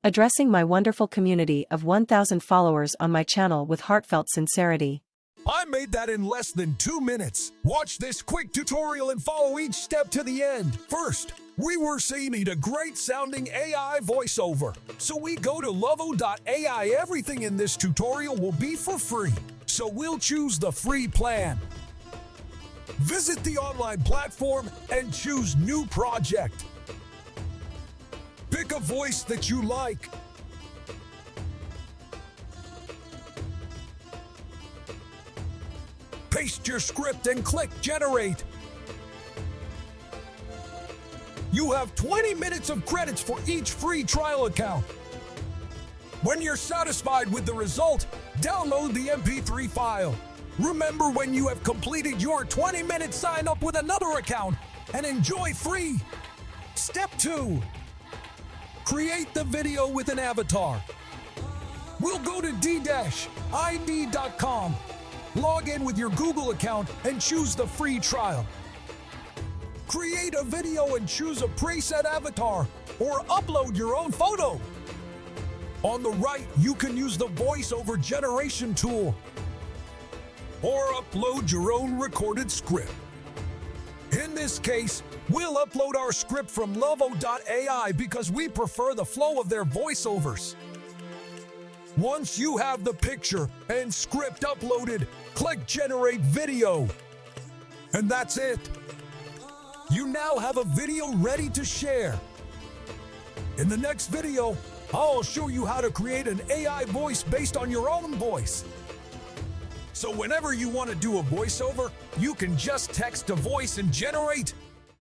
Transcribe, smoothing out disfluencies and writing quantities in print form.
addressing my wonderful community of 1,000 followers on my channel with heartfelt sincerity. I made that in less than 2 minutes. Watch this quick tutorial and follow each step to the end. First, we were need a great sounding AI voiceover. So we go to Lovo.ai. Everything in this tutorial will be for free. So we'll choose the free plan. Visit the online platform and choose New Project. Pick a voice that you like. Paste your script and click Generate. You have 20 minutes of credits for each free trial account. When you're satisfied with the result, download the MP3 file. Remember, when you have completed your 20-minute sign up with another account and enjoy free. Step 2. Create the video with an avatar. We'll go to d-id.com. Log in with your Google account and choose the free trial. Create a video and choose a preset avatar or upload your own photo. On the right, you can use the voiceover generation tool or upload your own recorded script. In this case, we'll upload our script from Lovo.ai because we prefer the flow of their voiceovers. Once you have the picture and script uploaded, click Generate Video. And that's it. You now have a video ready to share. In the next video, I'll show you how to create an AI voice based on your own voice. So whenever you want to do a voiceover, you can just text a voice and generate